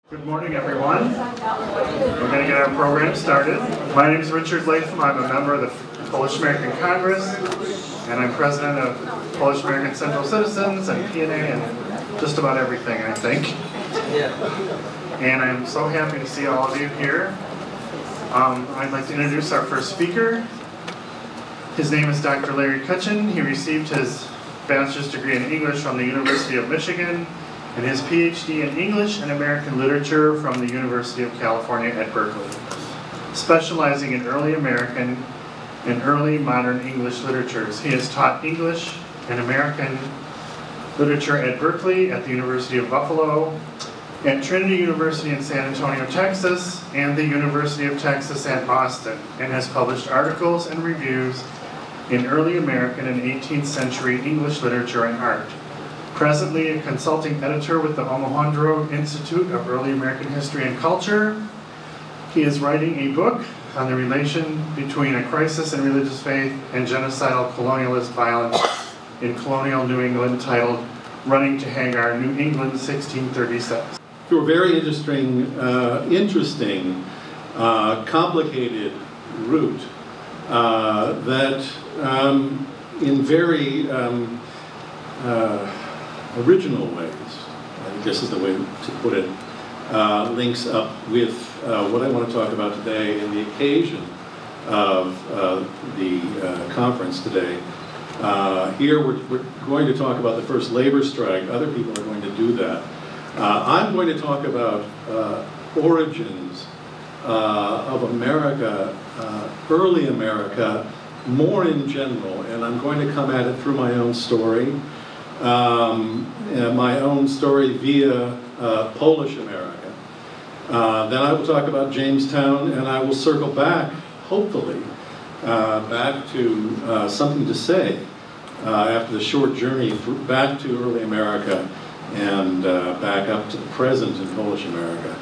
Good morning, everyone. We're going to get our program started. My name is Richard Latham. I'm a member of the Polish American Congress, and I'm president of Polish American Central Citizens and P&A and just about everything, I think. And I'm so happy to see all of you here. I'd like to introduce our first speaker. His name is Dr. Larry Kutchen. He received his bachelor's degree in English from the University of Michigan and his PhD in English and American Literature from the University of California at Berkeley, specializing in early American and early modern English literatures. He has taught English and American literature at Berkeley, at the University of Buffalo, at Trinity University in San Antonio, Texas, and the University of Texas at Austin, and has published articles and reviews in early American and 18th century English literature and art. Presently a consulting editor with the Omohundro Institute of Early American History and Culture. He is writing a book on the relation between a crisis in religious faith and genocidal colonialist violence in colonial New England, titled Running to Hagar, New England, 1636. Through a very interesting, complicated route that in very original ways, I think this is the way to put it, links up with what I want to talk about today and the occasion of the conference today. Here we're going to talk about the first labor strike. Other people are going to do that. I'm going to talk about origins of America, early America, more in general, and I'm going to come at it through my own story. My own story via Polish America. Then I will talk about Jamestown, and I will circle back, hopefully, back to something to say after the short journey back to early America and back up to the present in Polish America.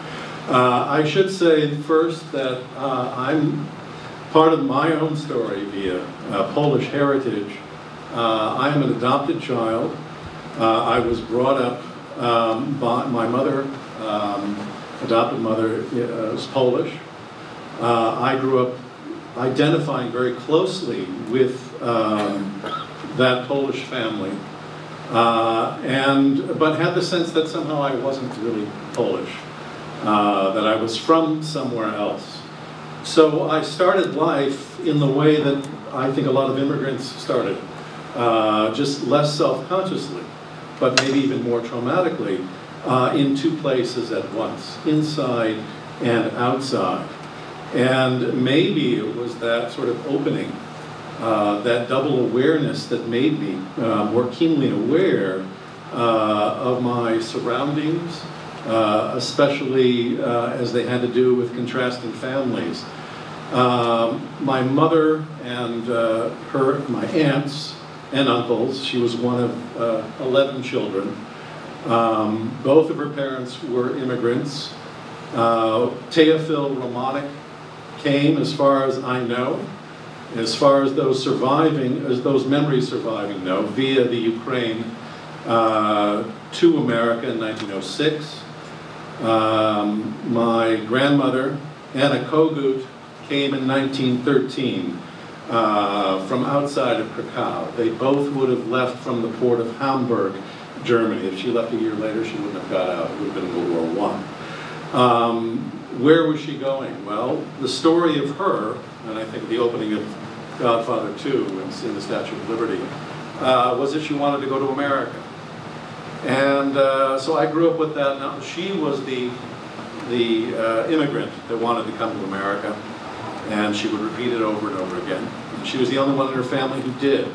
I should say first that I'm part of my own story via Polish heritage. I am an adopted child. I was brought up by my mother, adopted mother was Polish. I grew up identifying very closely with that Polish family, but had the sense that somehow I wasn't really Polish, that I was from somewhere else. So I started life in the way that I think a lot of immigrants started. Just less self-consciously, but maybe even more traumatically, in two places at once, inside and outside. And maybe it was that sort of opening, that double awareness that made me more keenly aware of my surroundings, especially as they had to do with contrasting families. My mother and my aunts and uncles. She was one of 11 children. Both of her parents were immigrants. Teofil Romanik came, as far as I know, as far as those surviving, as those memories surviving know, via the Ukraine to America in 1906. My grandmother, Anna Kogut, came in 1913. From outside of Krakow. They both would have left from the port of Hamburg, Germany. If she left a year later, she wouldn't have got out. It would have been World War I. Where was she going? Well, the story of her, and I think the opening of Godfather II and seeing the Statue of Liberty, was that she wanted to go to America. And so I grew up with that. Now, she was the immigrant that wanted to come to America. And she would repeat it over and over again. And she was the only one in her family who did.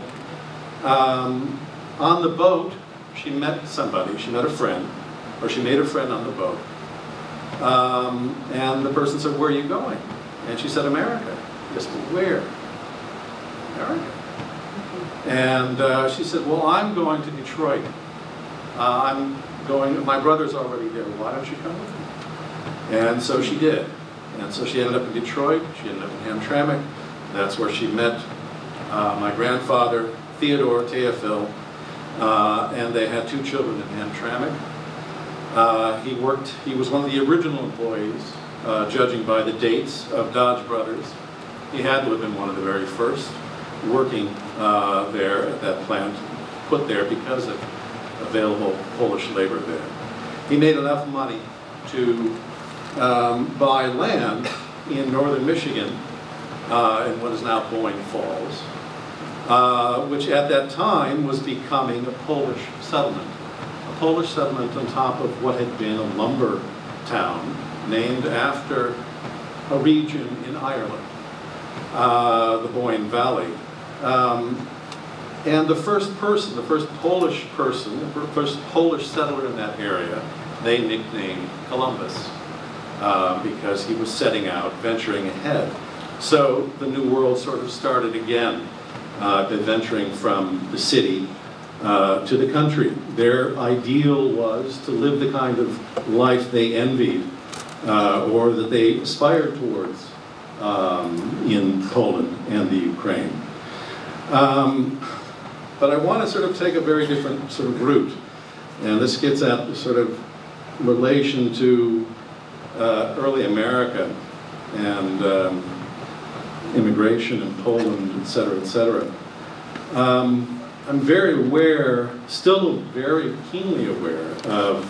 On the boat, she met somebody. She met a friend, or she made a friend on the boat. And the person said, "Where are you going?" And she said, "America." Yes, but where? America. And she said, "Well, I'm going to Detroit. My brother's already there. Why don't you come with me?" And so she did. And so she ended up in Detroit, she ended up in Hamtramck. That's where she met my grandfather, Theodore Teofil, and they had 2 children in Hamtramck. He was one of the original employees, judging by the dates of Dodge Brothers. He had to have been one of the very first working there at that plant, put there because of available Polish labor there. He made enough money to buy land in northern Michigan, in what is now Boyne Falls, which at that time was becoming a Polish settlement. A Polish settlement on top of what had been a lumber town named after a region in Ireland, the Boyne Valley. And the first person, the first Polish person, the first Polish settler in that area, they nicknamed Columbus because he was setting out, venturing ahead. So the New World sort of started again, venturing from the city to the country. Their ideal was to live the kind of life they envied or that they aspired towards in Poland and the Ukraine. But I want to sort of take a very different sort of route. And this gets at the sort of relation to early America and immigration in Poland, et cetera, et cetera. I'm very aware, still very keenly aware of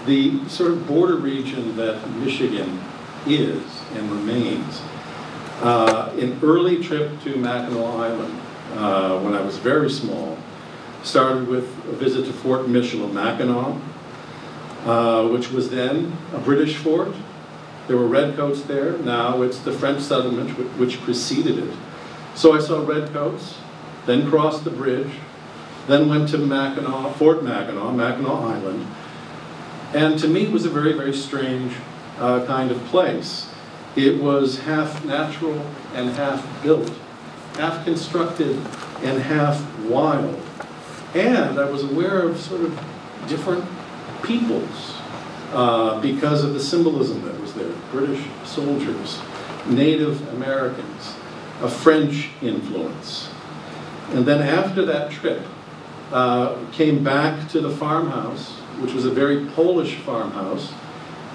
the sort of border region that Michigan is and remains. An early trip to Mackinac Island, when I was very small, started with a visit to Fort Michilimackinac, which was then a British fort. There were redcoats there. Now it's the French settlement which preceded it. So I saw redcoats, then crossed the bridge, then went to Mackinac, Fort Mackinac, Mackinac Island. And to me it was a very, very strange kind of place. It was half natural and half built, half constructed and half wild. And I was aware of sort of different peoples because of the symbolism that was there. British soldiers, Native Americans, a French influence. And then after that trip, came back to the farmhouse, which was a very Polish farmhouse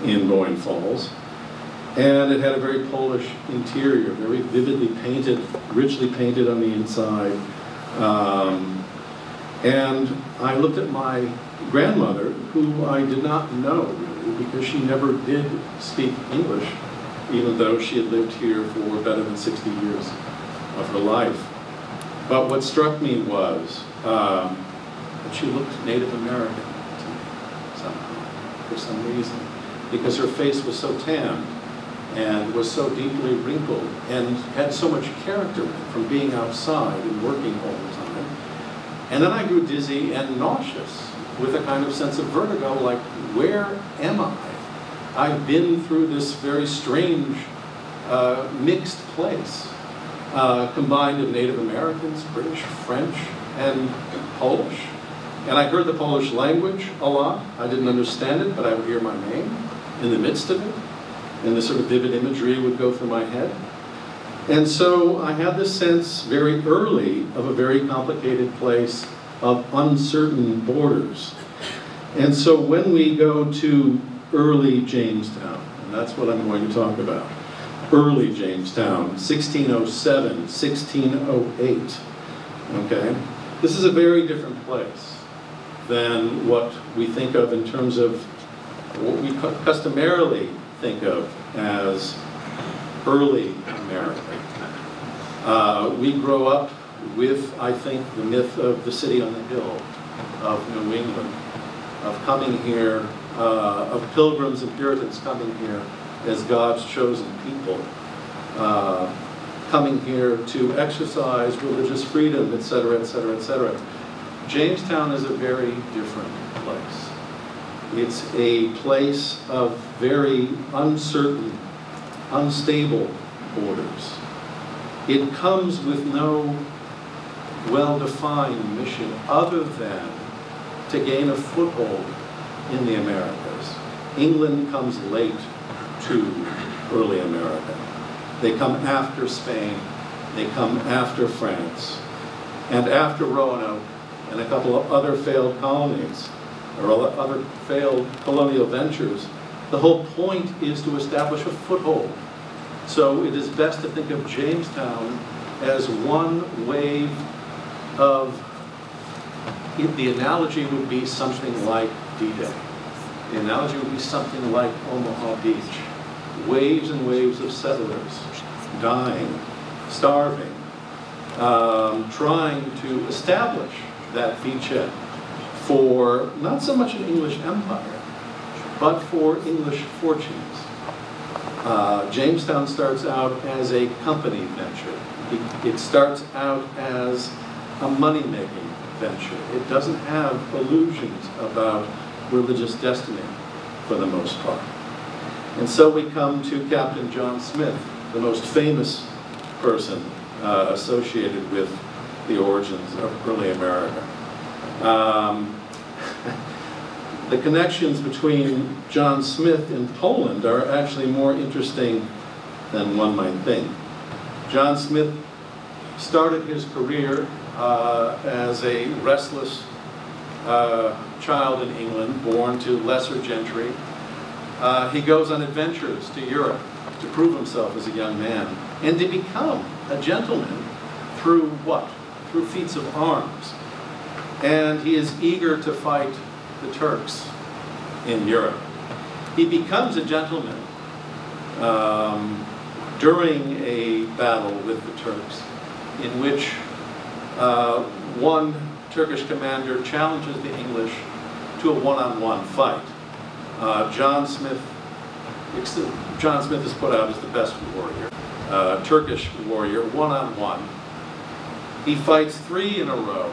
in Boyne Falls. And it had a very Polish interior, very vividly painted, richly painted on the inside. And I looked at my grandmother, who I did not know really, because she never did speak English, even though she had lived here for better than 60 years of her life. But what struck me was that she looked Native American to me somehow, for some reason, because her face was so tanned and was so deeply wrinkled and had so much character from being outside and working all the time. And then I grew dizzy and nauseous with a kind of sense of vertigo, like, where am I? I've been through this very strange mixed place, combined of Native Americans, British, French, and Polish. And I heard the Polish language a lot. I didn't understand it, but I would hear my name in the midst of it. And this sort of vivid imagery would go through my head. And so I had this sense very early of a very complicated place of uncertain borders. And so when we go to early Jamestown, and that's what I'm going to talk about, early Jamestown, 1607, 1608, okay? This is a very different place than what we think of in terms of what we customarily think of as early America. We grow up with, I think, the myth of the city on the hill, of New England, of coming here, of pilgrims and Puritans coming here as God's chosen people, coming here to exercise religious freedom, etc., etc., etc. Jamestown is a very different place. It's a place of very uncertain, unstable borders. It comes with no well-defined mission other than to gain a foothold in the Americas. England comes late to early America. They come after Spain, they come after France, and after Roanoke and a couple of other failed colonies. or other failed colonial ventures, the whole point is to establish a foothold. So it is best to think of Jamestown as one wave of, the analogy would be something like D-Day. The analogy would be something like Omaha Beach. Waves and waves of settlers dying, starving, trying to establish that beachhead for not so much an English empire, but for English fortunes. Jamestown starts out as a company venture. It starts out as a money-making venture. It doesn't have illusions about religious destiny for the most part. And so we come to Captain John Smith, the most famous person associated with the origins of early America. The connections between John Smith and Poland are actually more interesting than one might think. John Smith started his career as a restless child in England, born to lesser gentry. He goes on adventures to Europe to prove himself as a young man and to become a gentleman through what? Through feats of arms. And he is eager to fight the Turks in Europe. He becomes a gentleman during a battle with the Turks in which one Turkish commander challenges the English to a one-on-one fight. John Smith is put out as the best warrior, Turkish warrior, one-on-one. He fights 3 in a row.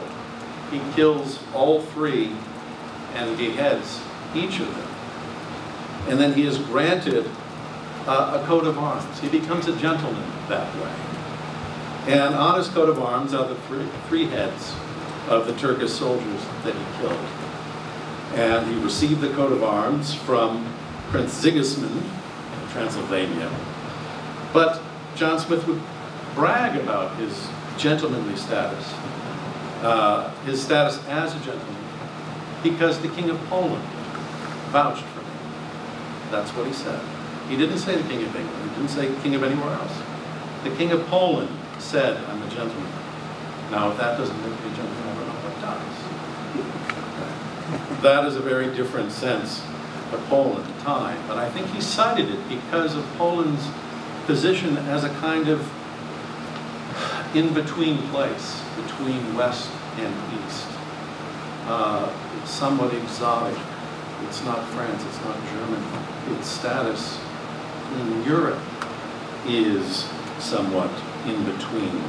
He kills all 3 and beheads each of them. And then he is granted a coat of arms. He becomes a gentleman that way. And on his coat of arms are the three heads of the Turkish soldiers that he killed. And he received the coat of arms from Prince Sigismund of Transylvania. But John Smith would brag about his gentlemanly status, his status as a gentleman, because the King of Poland vouched for him. That's what he said. He didn't say the King of England. He didn't say the King of anywhere else. The King of Poland said, I'm a gentleman. Now, if that doesn't make me a gentleman, I don't know what does. That is a very different sense of Poland at the time. But I think he cited it because of Poland's position as a kind of in-between place between West and East. It's somewhat exotic. It's not France, it's not Germany. Its status in Europe is somewhat in between.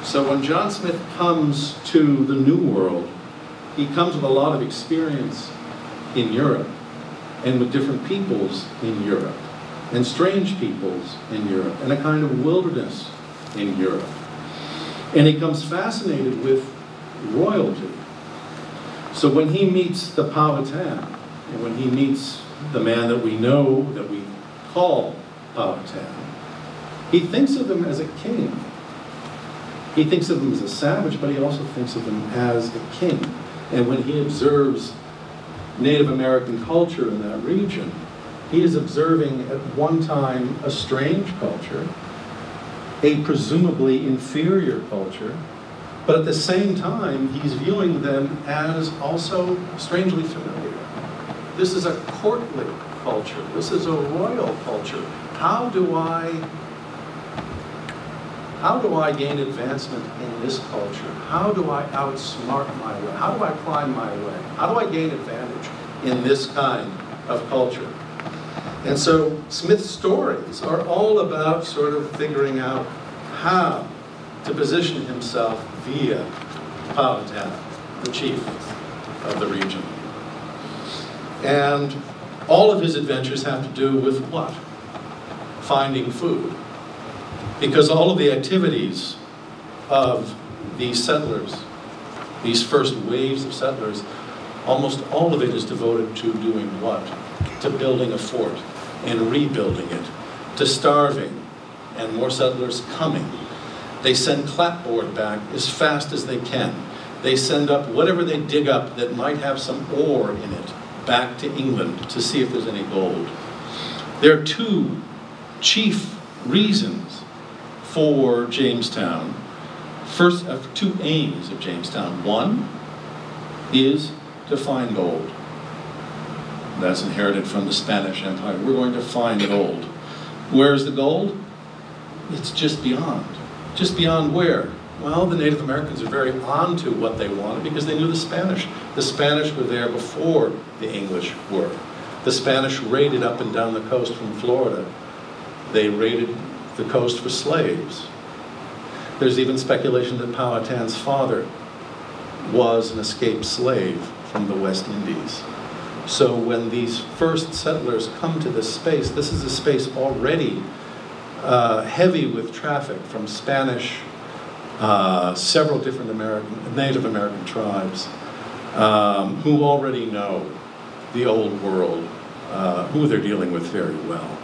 So when John Smith comes to the New World, he comes with a lot of experience in Europe and with different peoples in Europe and strange peoples in Europe and a kind of wilderness in Europe. And he comes fascinated with royalty. So when he meets the Powhatan, and when he meets the man that we know, that we call Powhatan, he thinks of him as a king. He thinks of him as a savage, but he also thinks of him as a king. And when he observes Native American culture in that region, he is observing at one time a strange culture, a presumably inferior culture, but at the same time, he's viewing them as also strangely familiar. This is a courtly culture. This is a royal culture. How do I gain advancement in this culture? How do I outsmart my way? How do I climb my way? How do I gain advantage in this kind of culture? And so Smith's stories are all about sort of figuring out how to position himself via Powhatan, the chief of the region. And all of his adventures have to do with what? Finding food. Because all of the activities of these settlers, these first waves of settlers, almost all of it is devoted to doing what? To building a fort and rebuilding it, to starving and more settlers coming. They send clapboard back as fast as they can. They send up whatever they dig up that might have some ore in it back to England to see if there's any gold. There are two chief reasons for Jamestown. First, two aims of Jamestown. One is to find gold. That's inherited from the Spanish Empire. We're going to find gold. Where's the gold? It's just beyond. Just beyond where? Well, the Native Americans are very onto what they wanted because they knew the Spanish. The Spanish were there before the English were. The Spanish raided up and down the coast from Florida. They raided the coast for slaves. There's even speculation that Powhatan's father was an escaped slave from the West Indies. So when these first settlers come to this space, this is a space already heavy with traffic from Spanish, several different Native American tribes who already know the old world, who they're dealing with very well.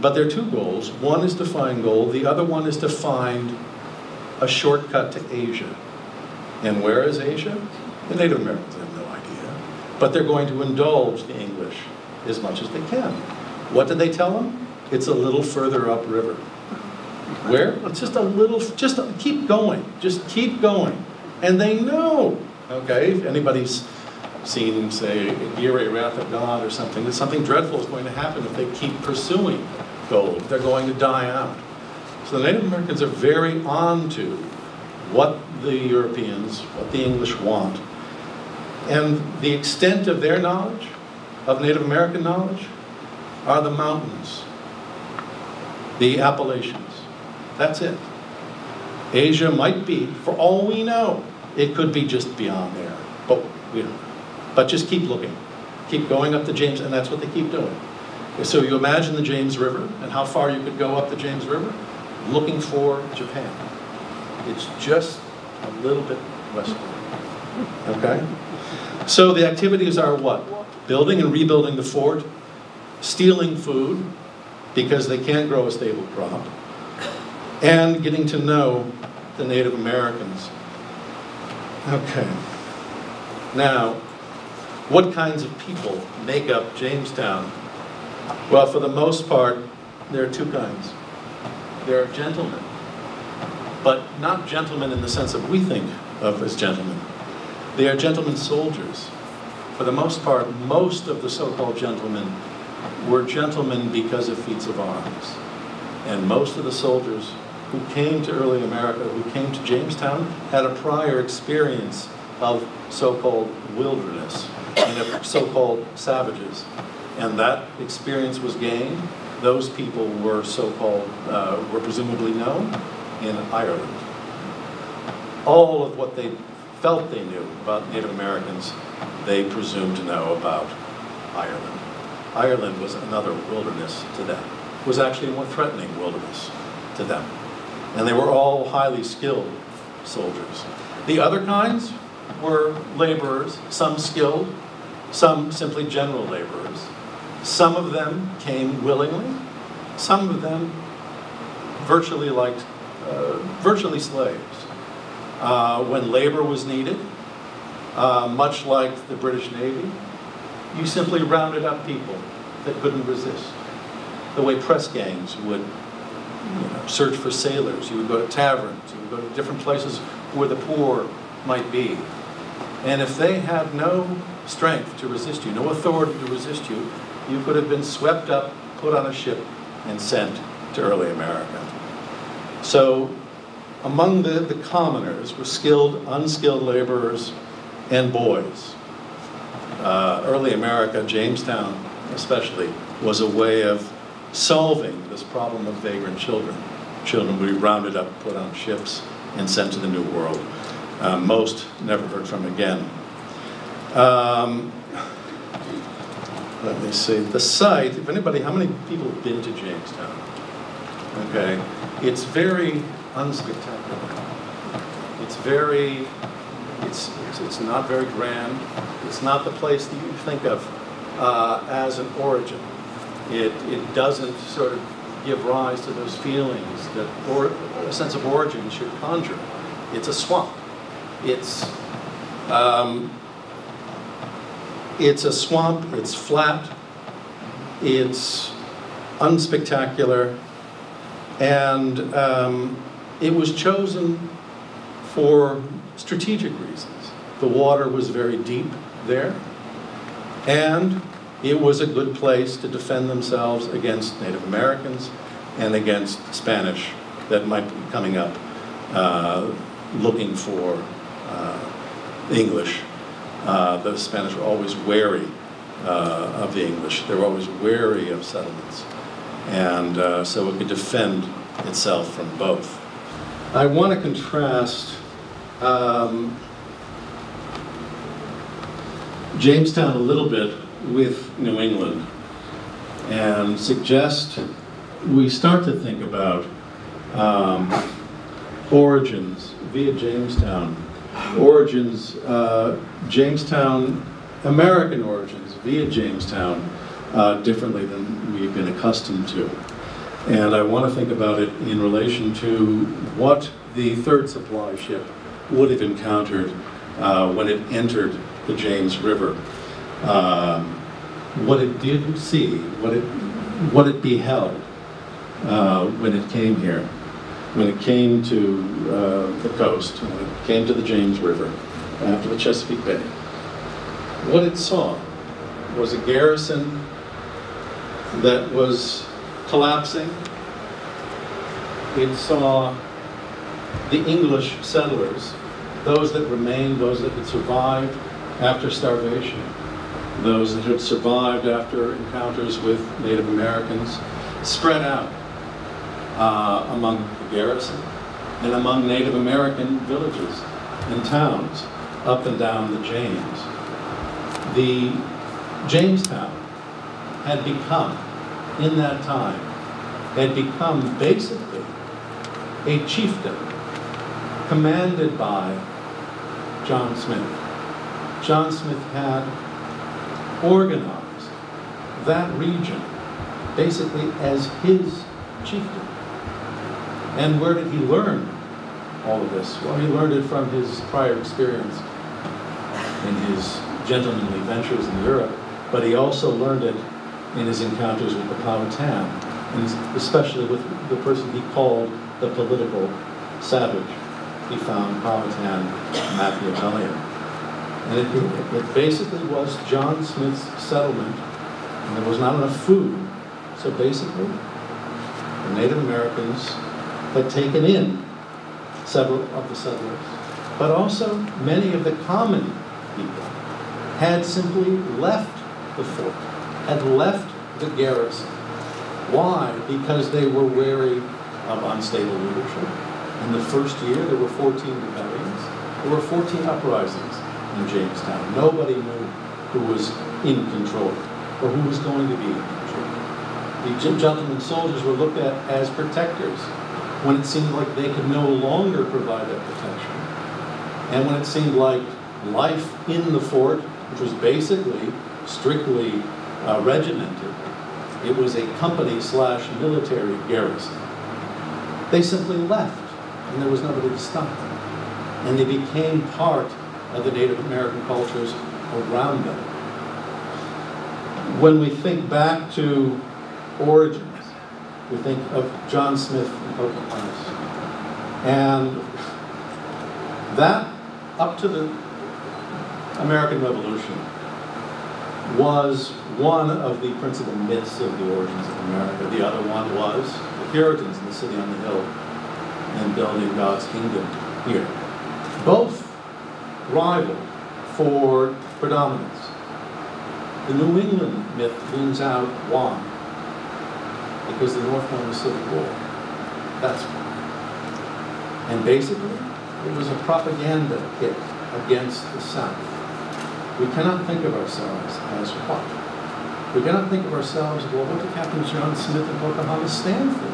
But there are two goals. One is to find gold. The other one is to find a shortcut to Asia. And where is Asia? The Native Americans have no idea. But they're going to indulge the English as much as they can. What did they tell them? It's a little further upriver. Where? It's just a little, keep going. Just keep going. And they know, okay, if anybody's seen, say, Gire, Wrath of God or something, that something dreadful is going to happen if they keep pursuing gold. They're going to die out. So the Native Americans are very on to what the Europeans, what the English want. And the extent of their knowledge, of Native American knowledge, are the mountains, the Appalachians. That's it. Asia might be, for all we know, it could be just beyond there. But we don't know. But just keep looking. Keep going up the James, and that's what they keep doing. So you imagine the James River and how far you could go up the James River looking for Japan. It's just a little bit westward. Okay? So the activities are what? Building and rebuilding the fort, stealing food because they can't grow a stable crop, and getting to know the Native Americans. Okay. Now, what kinds of people make up Jamestown? Well, for the most part, there are two kinds. There are gentlemen, but not gentlemen in the sense that we think of as gentlemen. They are gentlemen soldiers. For the most part, most of the so-called gentlemen were gentlemen because of feats of arms. And most of the soldiers who came to early America, who came to Jamestown, had a prior experience of so-called wilderness and of so-called savages. And that experience was gained. Those people were so-called, were presumably known in Ireland. All of what they felt they knew about Native Americans, they presumed to know about Ireland. Ireland was another wilderness to them. It was actually a more threatening wilderness to them. And they were all highly skilled soldiers. The other kinds were laborers, some skilled, some simply general laborers. Some of them came willingly, some of them virtually slaves. When labor was needed, much like the British Navy, you simply rounded up people that couldn't resist. The way press gangs would search for sailors. You would go to taverns, you would go to different places where the poor might be. And if they had no strength to resist you, no authority to resist you, you could have been swept up, put on a ship, and sent to early America. So among the commoners were skilled, unskilled laborers, and boys. Early America, Jamestown especially, was a way of solving this problem of vagrant children. Children would be rounded up, put on ships, and sent to the New World. Most never heard from again. Let me see. The site, if anybody, how many people have been to Jamestown? Okay. It's very unspectacular. It's not very grand. It's not the place that you think of as an origin. It doesn't sort of give rise to those feelings that a sense of origin should conjure. It's a swamp. It's a swamp, it's flat, it's unspectacular, and it was chosen for strategic reasons. The water was very deep there, and it was a good place to defend themselves against Native Americans and against Spanish that might be coming up looking for English. The Spanish were always wary of the English. They were always wary of settlements. And so it could defend itself from both. I want to contrast Jamestown a little bit with New England and suggest we start to think about origins via Jamestown. Origins, Jamestown, American origins via Jamestown differently than we've been accustomed to. And I want to think about it in relation to what the third supply ship would have encountered when it entered the James River. What it did see, what it beheld when it came here, when it came to the coast, when it came to the James River after the Chesapeake Bay. What it saw was a garrison that was collapsing. It saw the English settlers, those that remained, those that had survived after starvation, those that had survived after encounters with Native Americans, spread out among the garrison and among Native American villages and towns up and down the James. The Jamestown had become, in that time, had become basically a chiefdom commanded by John Smith. John Smith had organized that region basically as his chiefdom. And where did he learn all of this? Well, he learned it from his prior experience in his gentlemanly ventures in Europe, but he also learned it in his encounters with the Powhatan, and especially with the person he called the political savage. He found Powhatan Machiavellian. And it basically was John Smith's settlement, and there was not enough food. So basically, the Native Americans had taken in several of the settlers, but also many of the common people had simply left the fort, had left the garrison. Why? Because they were wary of unstable leadership. In the first year, there were 14 rebellions. There were 14 uprisings in Jamestown. Nobody knew who was in control or who was going to be in control. The gentlemen soldiers were looked at as protectors when it seemed like they could no longer provide that protection. And when it seemed like life in the fort, which was basically strictly regimented, it was a company/military garrison. They simply left, and there was nobody to stop them. And they became part of the Native American cultures around them. When we think back to origins, we think of John Smith and Pocahontas. And that, up to the American Revolution, was one of the principal myths of the origins of America. The other one was the Puritans in the city on the hill and building God's kingdom here. Both rivaled for predominance. The New England myth wins out. Why? Because the North won the Civil War. That's why. And basically, it was a propaganda hit against the South. We cannot think of ourselves as what? We cannot think of ourselves, well, what do Captain John Smith and Pocahontas stand for?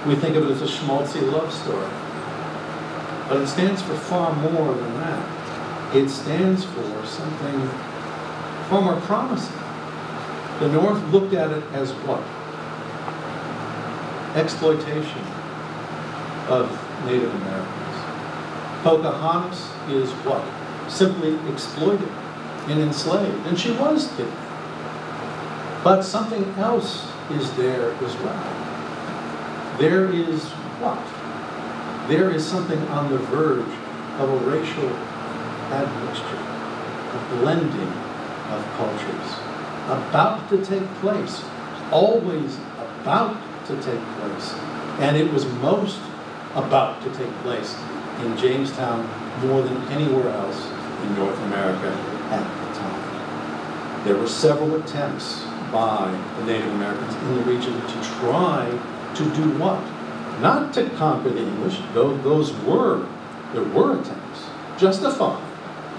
We think of it as a schmaltzy love story. But it stands for far more than that. It stands for something far more promising. The North looked at it as what? Exploitation of Native Americans. Pocahontas is what? Simply exploited and enslaved, and she was kidnapped. But something else is there as well. There is what? There is something on the verge of a racial admixture, a blending of cultures, about to take place, always about to take place. And it was most about to take place in Jamestown more than anywhere else in North America at the time. There were several attempts by the Native Americans in the region to try to do what? Not to conquer the English, though there were attempts, justified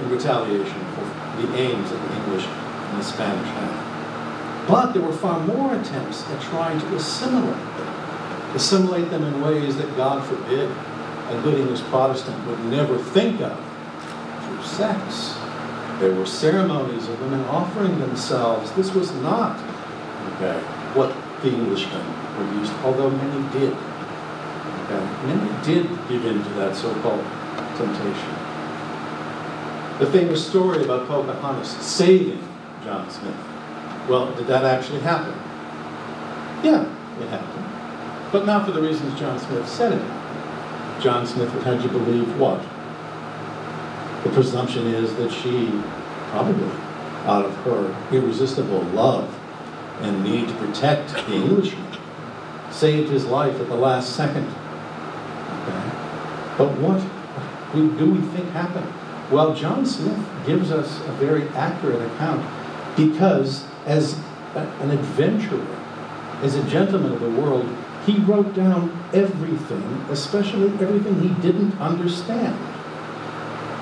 in retaliation for the aims that the English and the Spanish had. But there were far more attempts at trying to assimilate them in ways that, God forbid, a good English Protestant would never think of, through sex. There were ceremonies of women offering themselves. This was not what the Englishmen were used to, although many did. Many did give in to that so-called temptation. The famous story about Pocahontas saving John Smith. Well, did that actually happen? Yeah, it happened. But not for the reasons John Smith said it happened. John Smith had you believe what? The presumption is that she, probably out of her irresistible love and need to protect the Englishman, saved his life at the last second. But what do we think happened? Well, John Smith gives us a very accurate account because as an adventurer, as a gentleman of the world, he wrote down everything, especially everything he didn't understand.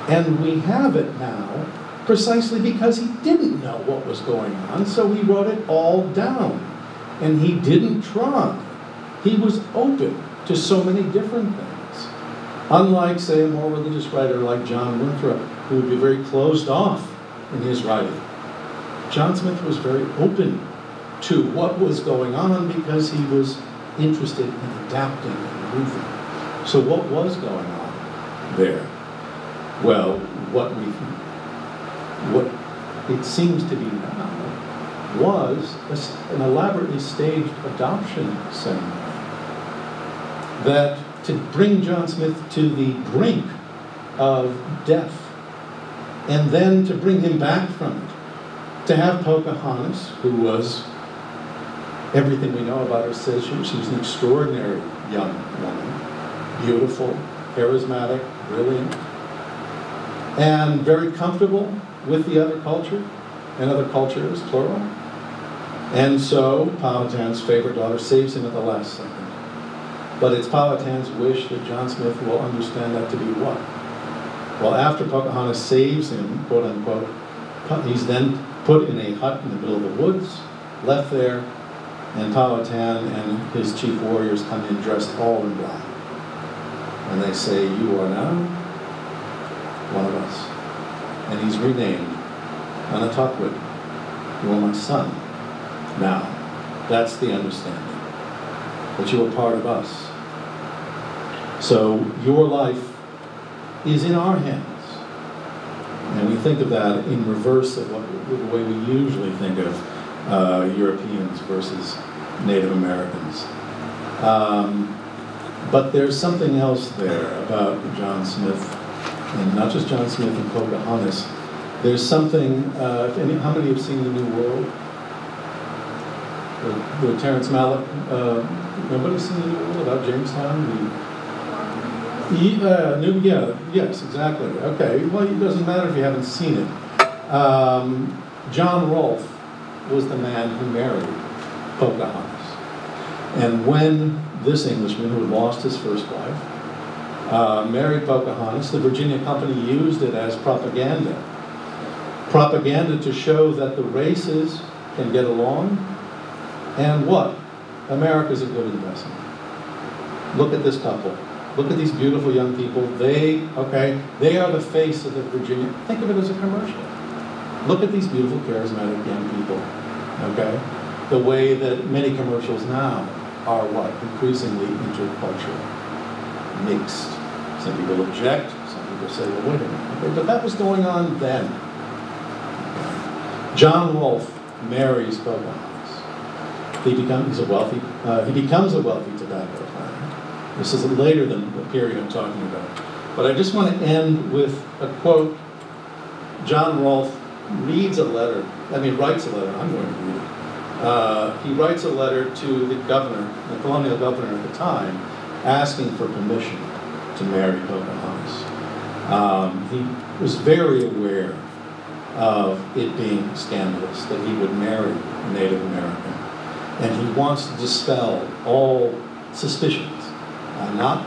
And we have it now precisely because he didn't know what was going on, so he wrote it all down. And he didn't try. He was open to so many different things. Unlike, say, a more religious writer like John Winthrop, who would be very closed off in his writing, John Smith was very open to what was going on because he was interested in adapting and moving. So what was going on there? Well, what it seems to be now was an elaborately staged adoption ceremony that to bring John Smith to the brink of death and then to bring him back from it. To have Pocahontas, who was, everything we know about her says she was an extraordinary young woman, beautiful, charismatic, brilliant, and very comfortable with the other culture and other cultures, plural. And so Powhatan's favorite daughter saves him at the last second. But it's Powhatan's wish that John Smith will understand that to be what? Well, after Pocahontas saves him, quote unquote, he's then put in a hut in the middle of the woods, left there, and Powhatan and his chief warriors come in dressed all in black. And they say, "You are now one of us." And he's renamed Anatotwit. You are my son. Now, that's the understanding. That you are part of us. So your life is in our hands. And we think of that in reverse of the way we usually think of Europeans versus Native Americans. But there's something else there about John Smith, and not just John Smith and Pocahontas. There's something, how many have seen The New World? The Terrence Malick, nobody's seen The New World about Jamestown? Yes, exactly. Okay, well, it doesn't matter if you haven't seen it. John Rolfe was the man who married Pocahontas. And when this Englishman, who had lost his first wife, married Pocahontas, the Virginia Company used it as propaganda. Propaganda to show that the races can get along. And what? America's a good investment. Look at this couple. Look at these beautiful young people. They are the face of the Virginia. Think of it as a commercial. Look at these beautiful, charismatic young people. Okay? The way that many commercials now are what? Increasingly intercultural. Mixed. Some people object, some People say, well, wait a minute. Okay, but that was going on then. John Wolfe marries Pocahontas. He becomes a wealthy tobacco planter. This is later than the period I'm talking about. But I just want to end with a quote. John Wolfe writes a letter, I'm going to read it. He writes a letter to the governor, the colonial governor at the time, asking for permission to marry Pocahontas. He was very aware of it being scandalous that he would marry a Native American. And he wants to dispel all suspicions. I'm not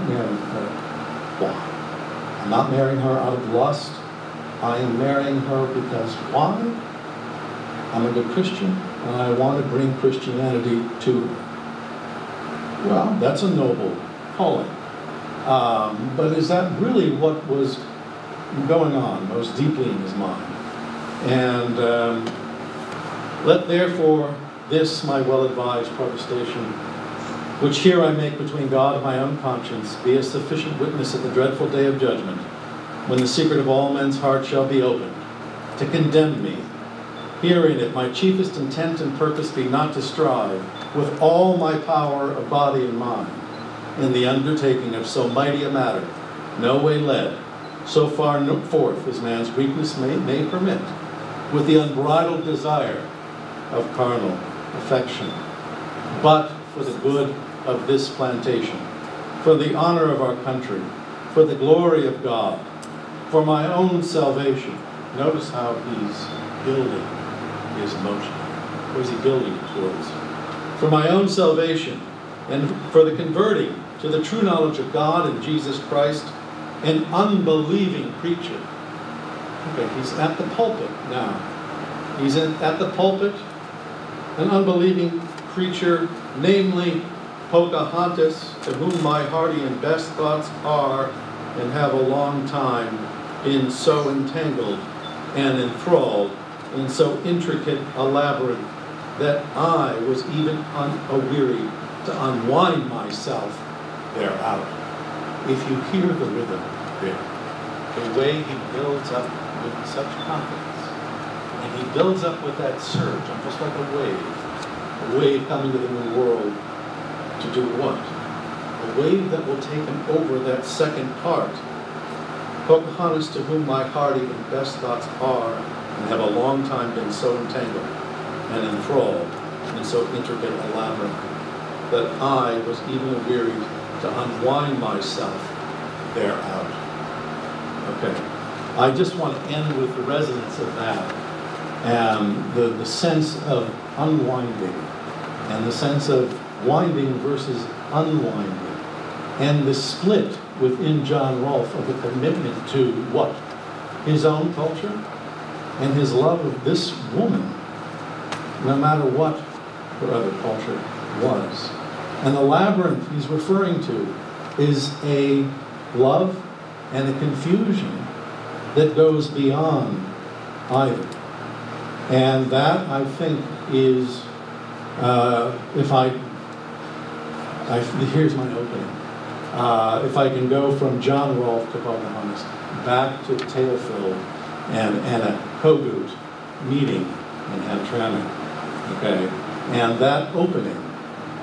marrying her. Why? I'm not marrying her out of lust. I am marrying her because why? I'm a good Christian, and I want to bring Christianity to her. Well, that's a noble calling. But is that really what was going on most deeply in his mind? And let therefore this my well-advised protestation, which here I make between God and my own conscience, be a sufficient witness at the dreadful day of judgment, when the secret of all men's hearts shall be opened, to condemn me. Herein, if my chiefest intent and purpose be not to strive with all my power of body and mind in the undertaking of so mighty a matter, no way led, so far forth as man's weakness may permit, with the unbridled desire of carnal affection, but for the good of this plantation, for the honor of our country, for the glory of God, for my own salvation. Notice how he's building his motion. Where's he building it towards? For my own salvation, and for the converting to the true knowledge of God and Jesus Christ, an unbelieving preacher. Okay, he's at the pulpit now. He's at the pulpit, an unbelieving preacher, namely Pocahontas, to whom my hearty and best thoughts are, and have a long time been so entangled and enthralled in so intricate a labyrinth that I was even aweary to unwind myself thereout. If you hear the rhythm there, the way he builds up with such confidence, and he builds up with that surge, almost like a wave coming to the new world to do what? A wave that will take him over that second part. Pocahontas, to whom my hearty and best thoughts are, and have a long time been so entangled and enthralled in so intricate a labyrinth, that I was even wearied to unwind myself thereout. Okay, I just want to end with the resonance of that, and the sense of unwinding, and the sense of winding versus unwinding, and the split within John Wolfe of a commitment to what? His own culture and his love of this woman, no matter what her other culture was. And the labyrinth he's referring to is a love and a confusion that goes beyond either. And that, I think, is, here's my opening. If I can go from John Wolfe to Pocahontas, back to Tailfield and a Kogut meeting in Hamtramck, okay? And that opening,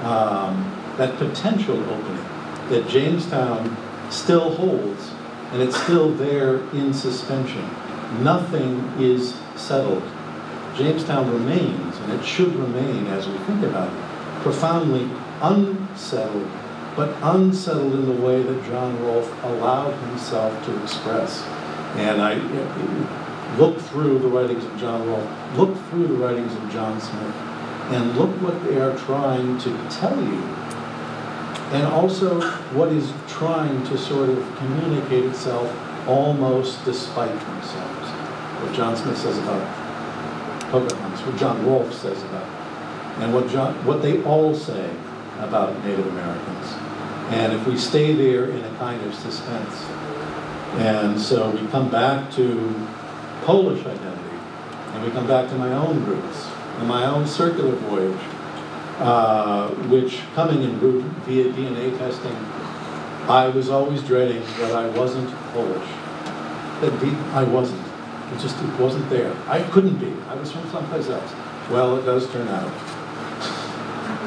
that potential opening that Jamestown still holds, and it's still there in suspension. Nothing is settled. Jamestown remains, and it should remain as we think about it, profoundly unsettled, but unsettled in the way that John Wolfe allowed himself to express. And I look through the writings of John Wolfe, look through the writings of John Smith, and look what they are trying to tell you, and also what is trying to sort of communicate itself almost despite themselves. What John Smith says about Pocahontas, what John Wolfe says about it, and what they all say about Native Americans. And if we stay there in a kind of suspense, and so we come back to Polish identity, and we come back to my own roots, and my own circular voyage, which coming in root via DNA testing I was always dreading that I wasn't Polish. I wasn't. It wasn't there. I couldn't be. I was from someplace else. Well, it does turn out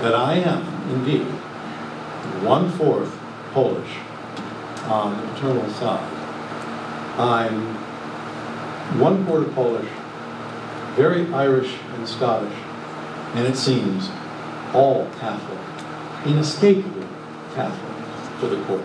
that I am, indeed, 1/4 Polish on the paternal side. I'm 1/4 Polish, very Irish and Scottish, and it seems all Catholic, inescapably Catholic to the core.